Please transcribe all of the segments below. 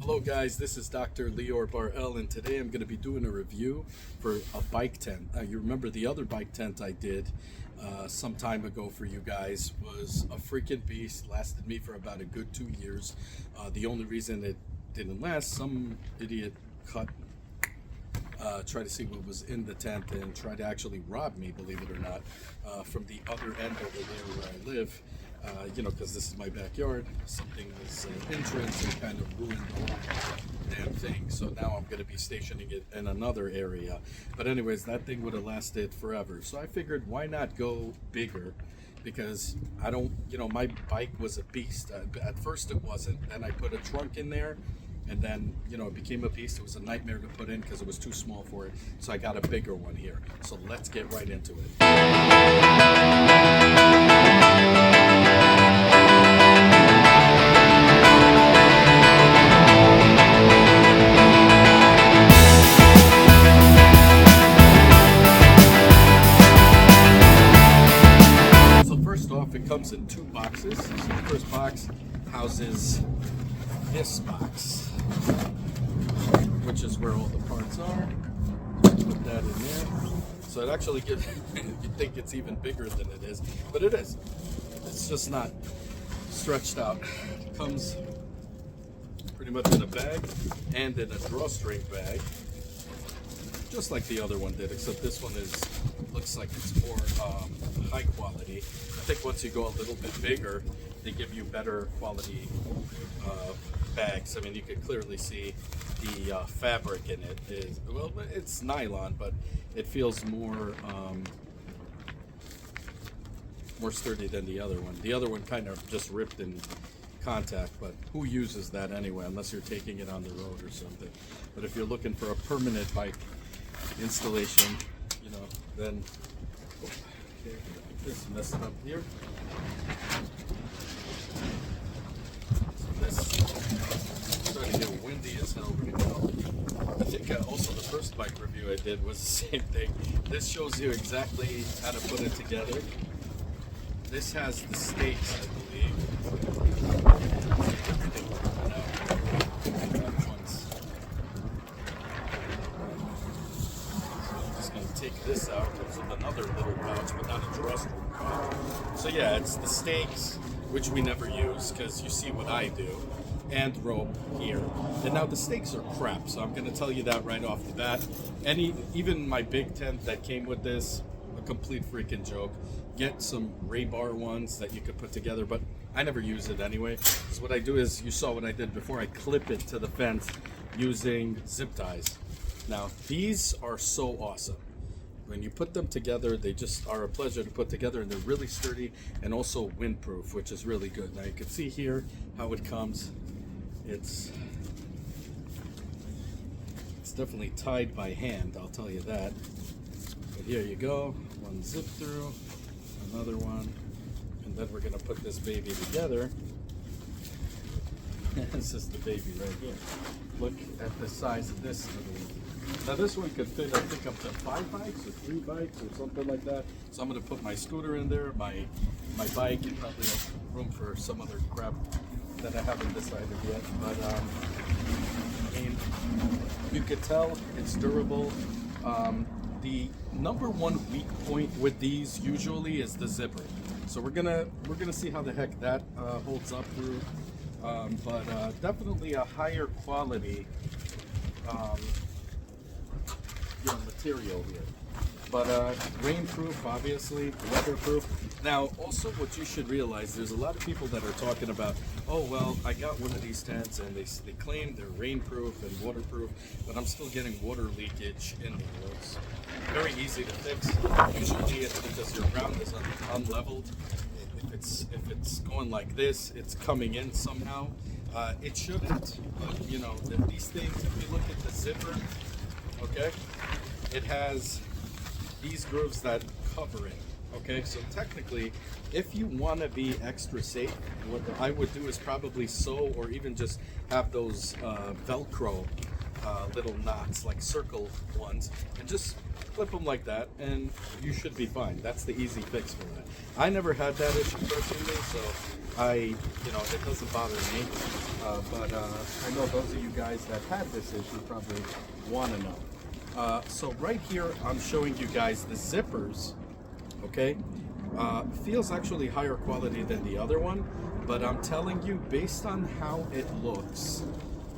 Hello guys, this is Dr. Lior Bar-El, and today I'm going to be doing a review for a bike tent. You remember the other bike tent I did some time ago for you guys was a freaking beast, lasted me for about a good 2 years. The only reason it didn't last, some idiot tried to see what was in the tent and tried to actually rob me, believe it or not, from the other end over there where I live. Because this is my backyard. Something was entrance and kind of ruined the whole damn thing. So now I'm going to be stationing it in another area. But anyways, that thing would have lasted forever. So I figured, why not go bigger? Because I don't, my bike was a beast. At first it wasn't. Then I put a trunk in there. And then, it became a beast. It was a nightmare to put in because it was too small for it. So I got a bigger one here. So let's get right into it. It comes in two boxes. So the first box houses this box, which is where all the parts are. Put that in there. So it actually gives, you'd think it's even bigger than it is, but it is. It's just not stretched out. It comes pretty much in a bag and in a drawstring bag, just like the other one did, except this one looks like it's more high quality. I think once you go a little bit bigger, they give you better quality bags. I mean, you can clearly see the fabric in it is, well, it's nylon, but it feels more sturdy than the other one. The other one kind of just ripped in contact, but who uses that anyway, unless you're taking it on the road or something. But if you're looking for a permanent bike installation, then okay, this messed up here. So this is starting to get windy as hell right now. I think also the first bike review I did was the same thing. This shows you exactly how to put it together. This has the stakes, I believe. Take this out. Comes with another little pouch, but not a drawstring pouch. So yeah, it's the stakes, which we never use because you see what I do, and rope here. And now the stakes are crap, so I'm going to tell you that right off the bat. Even my big tent that came with this, a complete freaking joke. Get some Raybar ones that you could put together, but I never use it anyway. So what I do is, you saw what I did before, I clip it to the fence using zip ties. Now these are so awesome. When you put them together, they just are a pleasure to put together, and they're really sturdy and also windproof, which is really good. Now you can see here how it comes. It's definitely tied by hand, I'll tell you that. But here you go, one zip through, another one, and then we're gonna put this baby together. This is the baby right here. Look at the size of this little. Now this one could fit, I think, up to 5 bikes or 3 bikes or something like that. So I'm going to put my scooter in there, my bike, and probably have room for some other crap that I haven't decided yet. But I mean, you could tell it's durable. The number one weak point with these usually is the zipper. So we're gonna see how the heck that holds up through. But definitely a higher quality. Material here, but rainproof, obviously, weatherproof. Now also what you should realize, there's a lot of people that are talking about, oh well, I got one of these tents and they claim they're rainproof and waterproof, but I'm still getting water leakage in the woods. Very easy to fix. Usually it's because your ground is unleveled. If it's going like this, it's coming in somehow. It shouldn't, but these things, if you look at the zipper, okay, it has these grooves that cover it. Okay, so technically, if you want to be extra safe, what I would do is probably sew or even just have those Velcro little knots, like circle ones, and just flip them like that, and you should be fine. That's the easy fix for that. I never had that issue personally, so it doesn't bother me. But I know those of you guys that had this issue probably want to know. So right here, I'm showing you guys the zippers. Okay, feels actually higher quality than the other one, but I'm telling you, based on how it looks,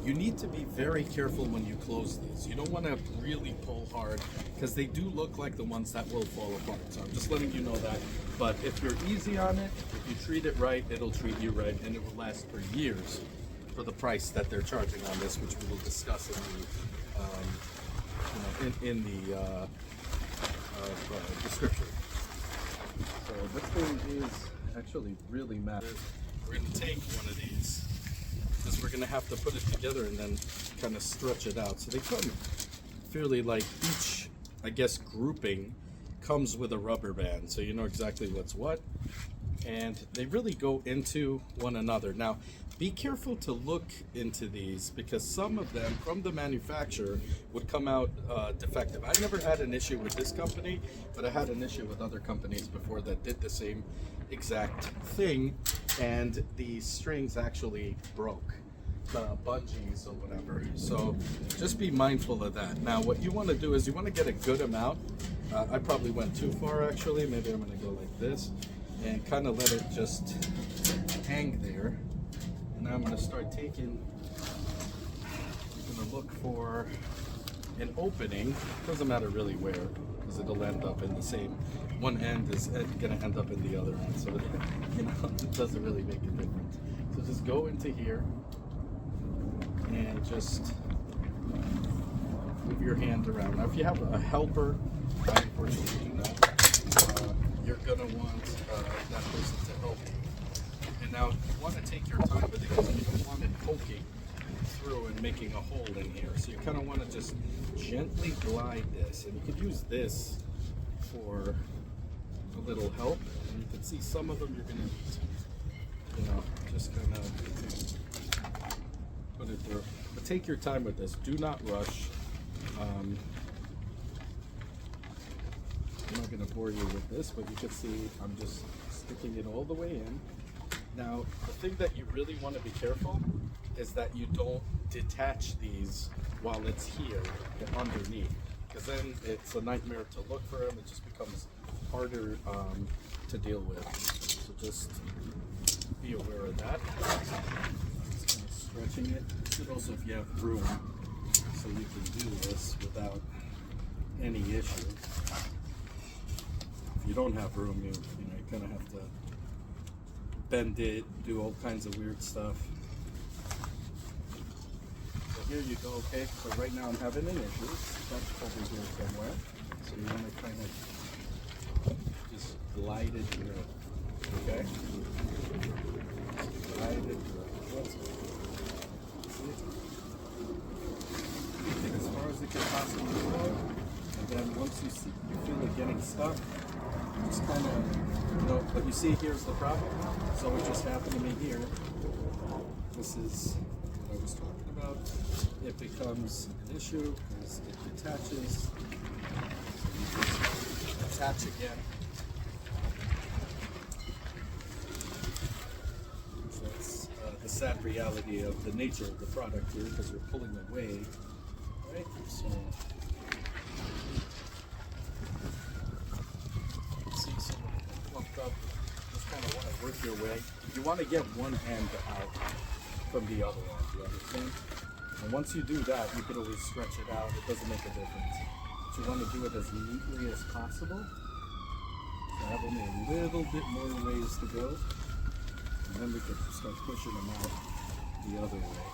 you need to be very careful when you close these. You don't want to really pull hard because they do look like the ones that will fall apart. So I'm just letting you know that. But if you're easy on it, if you treat it right, it'll treat you right, and it will last for years for the price that they're charging on this, which we will discuss in the description. So this thing is actually really massive. We're going to take one of these because we're going to have to put it together and then kind of stretch it out. So they come fairly, like, each, I guess, grouping comes with a rubber band, so you know exactly what's what. And they really go into one another. Now, be careful to look into these because some of them from the manufacturer would come out defective. I never had an issue with this company, but I had an issue with other companies before that did the same exact thing, and the strings actually broke, the bungees or whatever. So just be mindful of that. Now, what you want to do is you want to get a good amount. I probably went too far actually. Maybe I'm going to go like this and kind of let it just hang there. And now I'm going to start taking, I'm going to look for an opening. Doesn't matter really where, because it'll end up in the same, one end is going to end up in the other end. So it doesn't really make a difference. So just go into here and just move your hand around. Now if you have a helper, I unfortunately do not, you're going to want that person to help you. And now you want to take your time with it because you don't want it poking through and making a hole in here. So you kind of want to just gently glide this. And you could use this for a little help. And you can see some of them you're going to need to, just kind of put it through. But take your time with this. Do not rush. I'm not going to bore you with this, but you can see I'm just sticking it all the way in. Now, the thing that you really want to be careful is that you don't detach these while it's here underneath, because then it's a nightmare to look for them. It just becomes harder to deal with. So just be aware of that. Just kind of stretching it. It's good also if you have room, so you can do this without any issue. If you don't have room, you kind of have to bend it, do all kinds of weird stuff. So here you go, okay? So right now I'm having an issue. That's over here somewhere. So you want to kind of just glide it through, okay? Glide it through. Take it as far as it can possibly go. And then once you feel it getting stuck, just kind of, but you see here's the problem. So what just happened to me here, this is what I was talking about. It becomes an issue because it detaches. So you just attach again. So that's the sad reality of the nature of the product here, because we're pulling away, right? So just kind of want to work your way. You want to get one end out from the other end, you understand? And once you do that, you can always stretch it out. It doesn't make a difference. But you want to do it as neatly as possible. So I have only a little bit more ways to go. And then we can start pushing them out the other way.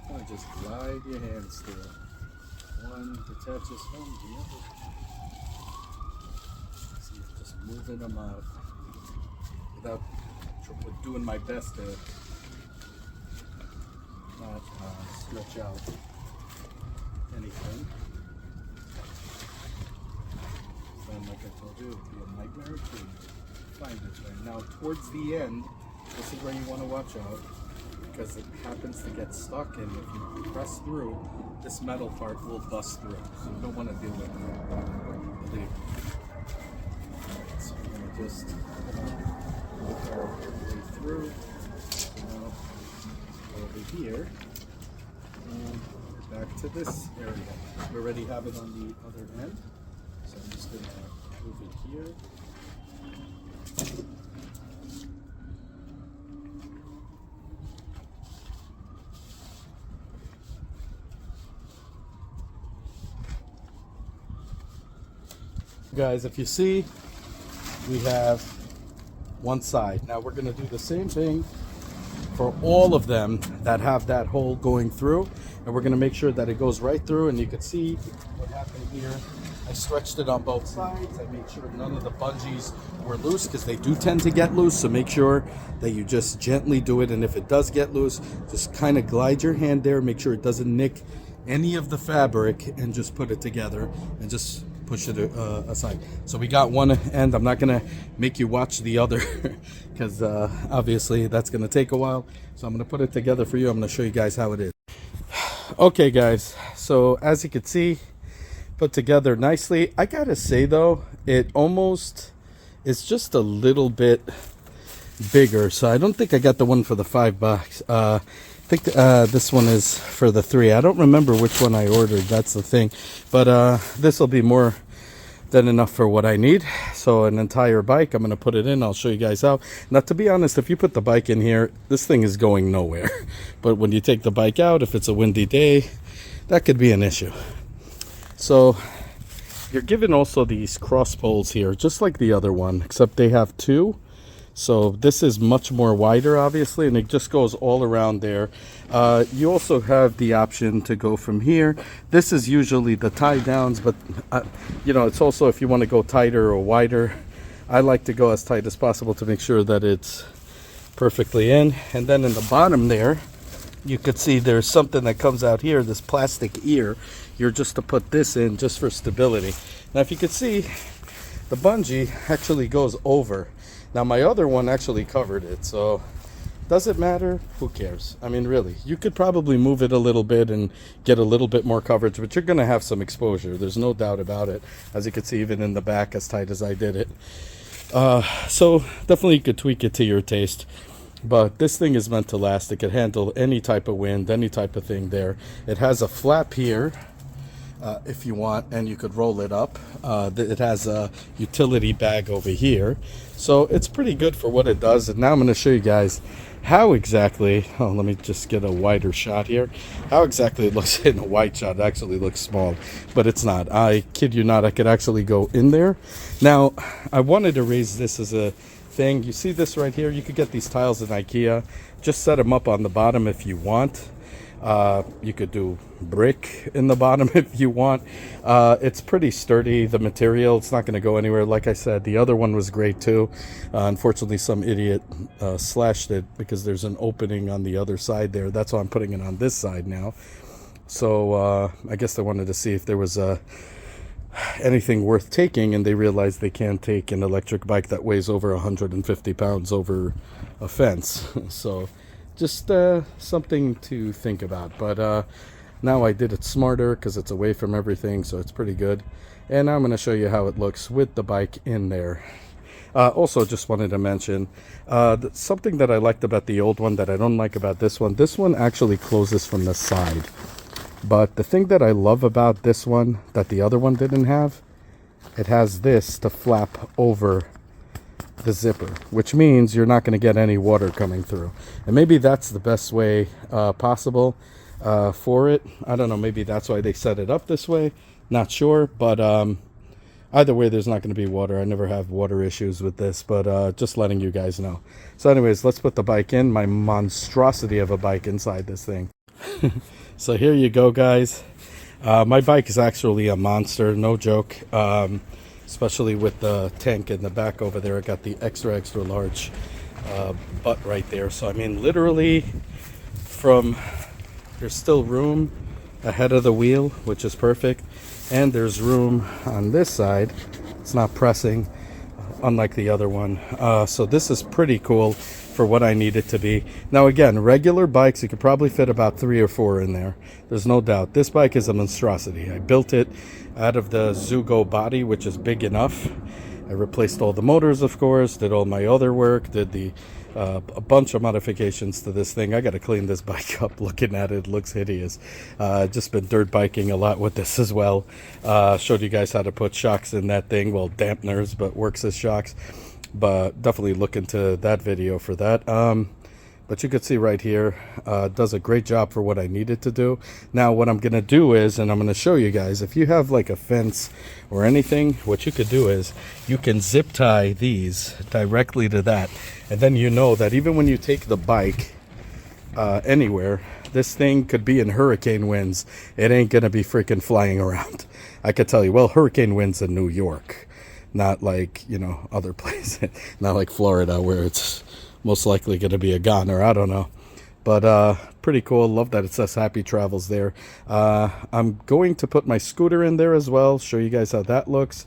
Kind of just glide your hands through it. One detaches from the other. See, just moving them out without doing my best to not stretch out anything. Then, like I told you, it would be a nightmare to find this right. Now, towards the end, this is where you want to watch out. because it happens to get stuck, and if you press through, this metal part will bust through. So you don't want to deal with that. Believe me. So I'm going to just work our way through. Now, over here, and back to this area. We already have it on the other end, so I'm just going to move it here. Guys, if you see, we have one side. Now we're going to do the same thing for all of them that have that hole going through, and we're going to make sure that it goes right through. And you can see what happened here. I stretched it on both sides. I made sure none of the bungees were loose, because they do tend to get loose. So make sure that you just gently do it, and if it does get loose, just kind of glide your hand there, make sure it doesn't nick any of the fabric, and just put it together and just push it aside. So we got one end. I'm not gonna make you watch the other because obviously that's gonna take a while. So I'm gonna put it together for you. I'm gonna show you guys how it is. Okay guys, so as you can see, put together nicely. I gotta say though, it almost is just a little bit bigger, so I don't think I got the one for the $5. I think this one is for the 3. I don't remember which one I ordered, that's the thing, but this will be more than enough for what I need. So an entire bike, I'm going to put it in. I'll show you guys how. Now, to be honest, if you put the bike in here, this thing is going nowhere. But when you take the bike out, if it's a windy day, that could be an issue. So you're given also these cross poles here, just like the other one, except they have 2. So this is much more wider, obviously, and it just goes all around there. You also have the option to go from here. This is usually the tie downs, but you know, it's also if you want to go tighter or wider. I like to go as tight as possible to make sure that it's perfectly in. And then in the bottom there, you could see there's something that comes out here, this plastic ear. You're just to put this in just for stability. Now, if you could see, the bungee actually goes over. Now my other one actually covered it, so does it matter? Who cares? I mean, really, you could probably move it a little bit and get a little bit more coverage, but you're going to have some exposure. There's no doubt about it, as you can see even in the back, as tight as I did it. So definitely you could tweak it to your taste, but this thing is meant to last. It can handle any type of wind, any type of thing there. It has a flap here. If you want, and you could roll it up. It has a utility bag over here, so it's pretty good for what it does. And now I'm going to show you guys how exactly, let me just get a wider shot here, how exactly it looks in a wide shot. It actually looks small, but it's not. I kid you not, I could actually go in there. Now I wanted to raise this as a thing. You see this right here? You could get these tiles in IKEA, just set them up on the bottom if you want. You could do brick in the bottom if you want. It's pretty sturdy, the material. It's not going to go anywhere. Like I said, the other one was great too. Unfortunately, some idiot slashed it because there's an opening on the other side there. That's why I'm putting it on this side now. So I guess they wanted to see if there was anything worth taking, and they realized they can't take an electric bike that weighs over 150 pounds over a fence. So just something to think about. But now I did it smarter because it's away from everything, so it's pretty good. And now I'm going to show you how it looks with the bike in there. Also, just wanted to mention something that I liked about the old one that I don't like about this one. This one actually closes from the side. But the thing that I love about this one that the other one didn't have, it has this to flap over the zipper, which means you're not going to get any water coming through. And maybe that's the best way possible for it. I don't know, maybe that's why they set it up this way. Not sure, but either way, there's not going to be water. I never have water issues with this, but just letting you guys know. So anyways, let's put the bike in, my monstrosity of a bike inside this thing. So here you go, guys. My bike is actually a monster, no joke. Especially with the tank in the back over there. I got the extra large butt right there. So I mean, literally there's still room ahead of the wheel, which is perfect. And there's room on this side. It's not pressing, unlike the other one. So this is pretty cool for what I need it to be. Now again, regular bikes, you could probably fit about 3 or 4 in there. There's no doubt. This bike is a monstrosity. I built it out of the Zugo body, which is big enough. I replaced all the motors, of course, did all my other work, did the a bunch of modifications to this thing. I got to clean this bike up. Looking at it, looks hideous. Just been dirt biking a lot with this as well. Showed you guys how to put shocks in that thing. Well, dampeners, but works as shocks. But definitely look into that video for that. But you could see right here, does a great job for what I needed to do. Now what I'm gonna do is, and I'm gonna show you guys, if you have like a fence or anything, what you could do is you can zip tie these directly to that, and then you know that even when you take the bike anywhere, this thing could be in hurricane winds, it ain't gonna be freaking flying around. I could tell you, well, hurricane winds in New York, not like, you know, other places, not like Florida where it's most likely going to be a goner. I don't know. But pretty cool. Love that it says Happy Travels there. I'm going to put my scooter in there as well. Show you guys how that looks.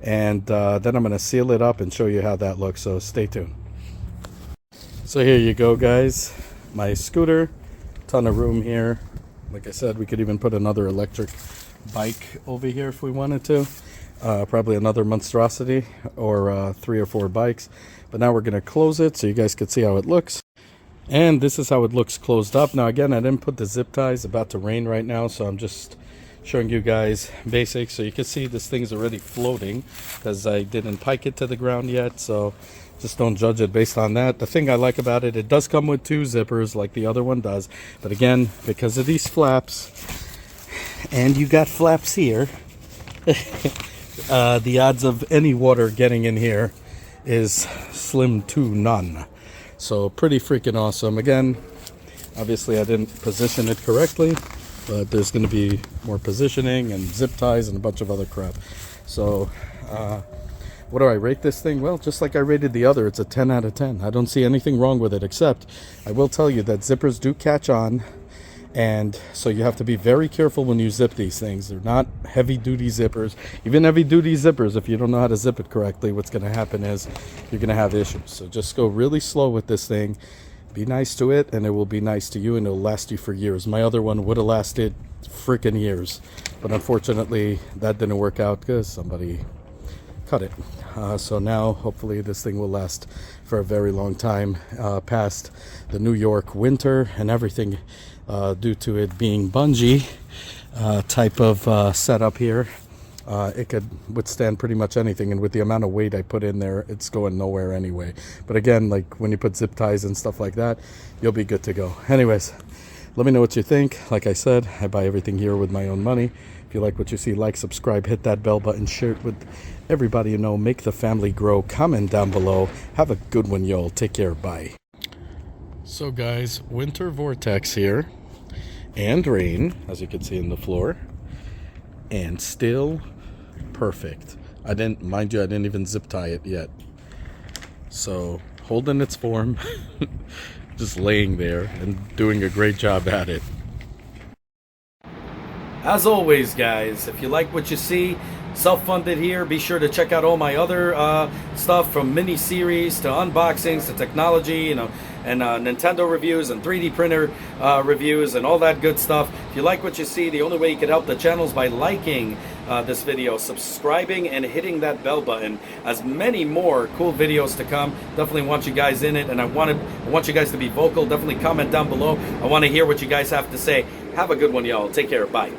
And then I'm going to seal it up and show you how that looks. So stay tuned. So here you go, guys. My scooter. Ton of room here. Like I said, we could even put another electric bike over here if we wanted to. Probably another monstrosity or 3 or 4 bikes. But now we're going to close it so you guys can see how it looks. And this is how it looks closed up. Now again, I didn't put the zip ties. It's about to rain right now, so I'm just showing you guys basics. So you can see this thing's already floating because I didn't pike it to the ground yet. So just don't judge it based on that. The thing I like about it, it does come with 2 zippers like the other one does. But again, because of these flaps, and you got flaps here, the odds of any water getting in here is slim to none. So pretty freaking awesome. Again, obviously I didn't position it correctly, but there's going to be more positioning and zip ties and a bunch of other crap. So what do I rate this thing? Well, just like I rated the other, it's a 10 out of 10. I don't see anything wrong with it, except I will tell you that zippers do catch on. And so you have to be very careful when you zip these things. They're not heavy-duty zippers. Even heavy-duty zippers, if you don't know how to zip it correctly, what's going to happen is you're going to have issues. So just go really slow with this thing. Be nice to it, and it will be nice to you, and it'll last you for years. My other one would have lasted freaking years. But unfortunately, that didn't work out because somebody cut it. So now, hopefully, this thing will last for a very long time past the New York winter and everything. Due to it being bungee type of setup here, it could withstand pretty much anything, and with the amount of weight I put in there, it's going nowhere anyway. But again, like when you put zip ties and stuff like that, you'll be good to go. Anyways, let me know what you think. Like I said, I buy everything here with my own money. If you like what you see, like, subscribe, hit that bell button, share it with everybody you know, make the family grow. Comment down below. Have a good one, y'all. Take care. Bye. So guys, winter vortex here, and rain, as you can see in the floor, and still perfect. I didn't even zip tie it yet. So holding its form, just laying there and doing a great job at it. As always, guys, if you like what you see, self-funded here, be sure to check out all my other stuff, from mini series to unboxings to technology, you know, and Nintendo reviews and 3D printer reviews and all that good stuff. If you like what you see, the only way you can help the channel is by liking this video, subscribing, and hitting that bell button. As many more cool videos to come. Definitely want you guys in it, and I want you guys to be vocal. Definitely comment down below. I want to hear what you guys have to say. Have a good one, y'all. Take care. Bye.